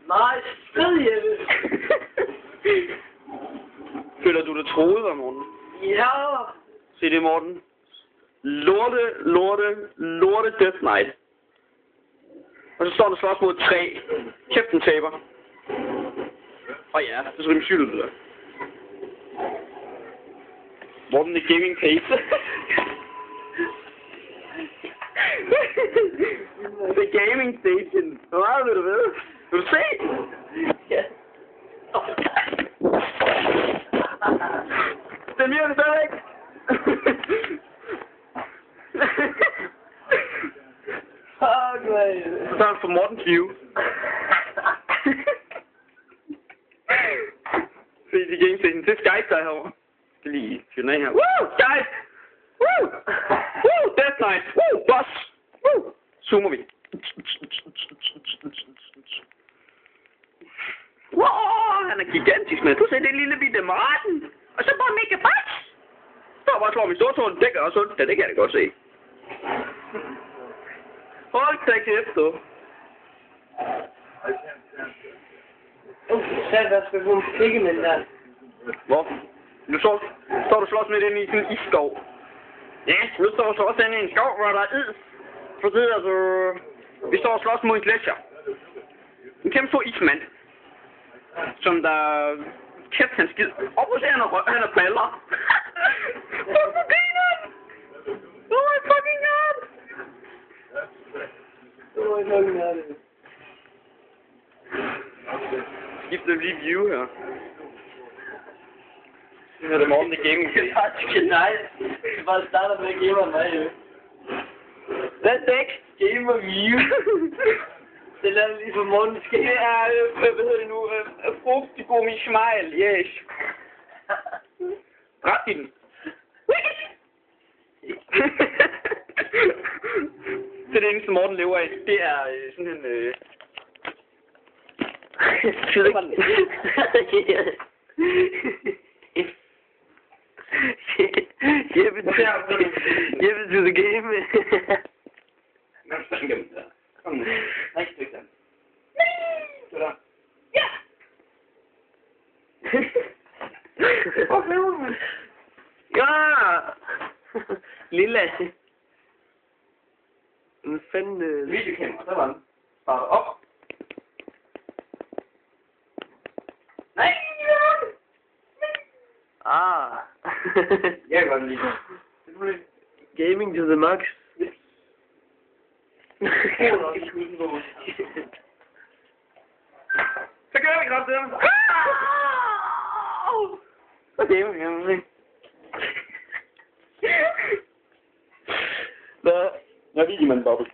Nej, fed Jeppe. Føler du dig troet, hva' Morten? Ja. Se det, Morten. Lorte Death Knight. Og så står der slås mod 3. Kæft, den taber. Og ja, det er så rimelig sygt ud, det der. Morten, the gaming tape. The gaming station. Hvor meget vil du ved? Vil du se? Ja. Den virker stadigvæk. Fuck, man. Så tager han for Mortens view. Se, de gaming station. Det er Skype, der er herovre. Jeg skal lige fyre den af her. Woo! Skype! Woo! Woo! Death Knight! Woo! Boss! Woo! Zoomer vi. Wow, han er gigantisk, men du ser det lille bitte Martin. Og så bare mega boss! Så bare slår min stortårn, det gør også ondt. Ja, det kan jeg da godt se. Hold da kæft, du. Sat, der skal gå ikke med der. Hvor? Nu står du slås midt inde i sådan en isskov. Ja, nu står du slås inde i en skov, hvor der er is. Fordi altså, vi står og slås mod en gletsjer. En kæmpe stor ismand. Som der... Kæft, han skid. Og prøv at se, han er baller. Hvorfor griner han? Oh my fucking god! Oh my fucking god. Skift lige view her. Det er det Morten, det gaming. Det er faktisk nice. Det bare starter med at gamer mig, jo. Hvad dæk? Gamer view. Det lader lige for Morten skal. Det er, hvad hedder det nu? Fruchtigummi smile, yes. Ret i den. Det er det eneste Morten lever af. Det er sådan en... Jeppe to the game. Nå, så skal man der. Kom nu. Nej, ikke den. Sådan. Ja! Hvor lever man? Ja! Lilla. Hvad fanden... Videokamera, der var den. Starter op. Nej! Ah. Jeg kan godt lide det. Gaming to the max. Så gør vi godt der. Så gaming, jamen. Hvad? Jeg er videomand, Bobble.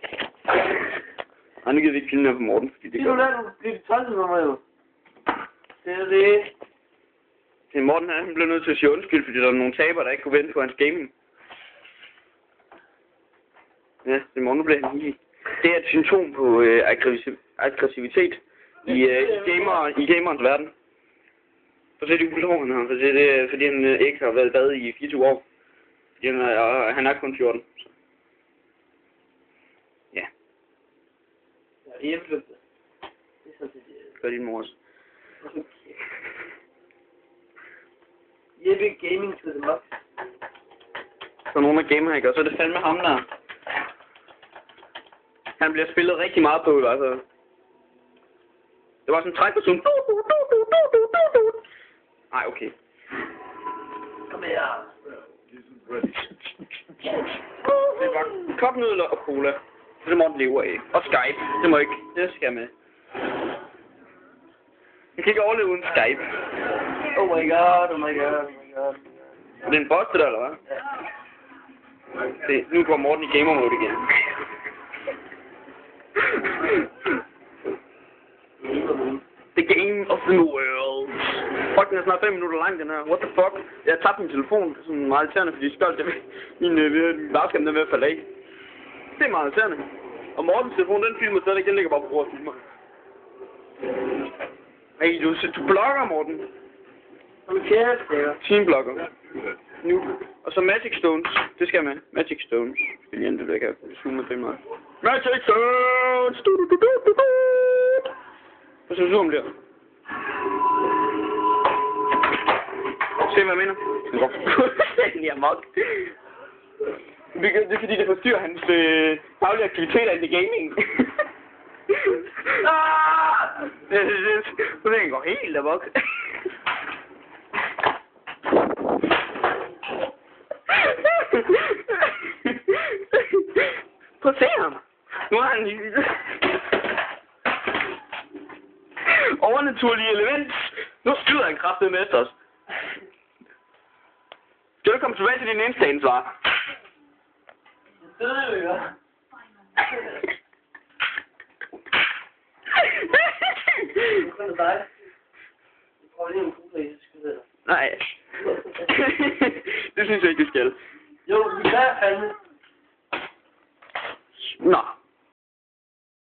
Ej, nu gider vi ikke filme her på Morten, fordi det gør... Det er tosset for mig, jo. Det er det. Det er Morten, han blev nødt til at sige undskyld, fordi der var nogle taber, der ikke kunne vente på hans gaming. Ja, det er Morten, nu blev han lige. Det er et symptom på aggressivitet i gamerens verden. For se de kulturen her, for det er, fordi han ikke har været i bad i 24 år. Fordi han er kun 14. Så. Ja. Ja, hjemmeflygtet. Det er sådan, det er. Gør din mor også. Jeppe gaming to the max. Så nogle af gamerhacker, så er det fandme ham der. Han bliver spillet rigtig meget på, altså. Det var sådan en trækperson. Nej, okay. Kom her. Det var kopnudler og cola. Det må den leve af. Og Skype. Det må ikke. Det skal jeg med. Jeg kan ikke overleve uden Skype. Oh my god, oh my god, oh my god. Er det en boss, det der, eller hvad? Ja. Se, nu går Morten i gamer mode igen. The game of the world. Fuck, den er snart 5 minutter lang, den her. What the fuck? Jeg har tabt min telefon. Det er sådan meget irriterende, fordi min varskærm den er ved at falde af. Det er meget irriterende. Og Mortens telefon, den filmer stadig, den ligger bare på bordet og filmer. Hey, du blogger, Morten. Okay, det Teamblogger. Nu. Og så Magic Stones. Det skal jeg med. Magic Stones. Skal lige det, jeg kan zoome det meget. Magic Stones! Hvad synes du om det? Se, hvad jeg mener? Den går fuldstændig amok. Det er fordi, det forstyrrer hans faglige aktiviteter i gaming. Den går helt amok. Prøv at se ham. Nu har han overnaturlige element. Nu skyder han kraftigt med efter os. Skal du komme tilbage til din indstagensvar? Det ved jeg jo. Det er dig. Jeg prøver lige en kugle i, så skal det. Nej. Det synes jeg ikke, det skal. Jo, i hvert fald. Nå.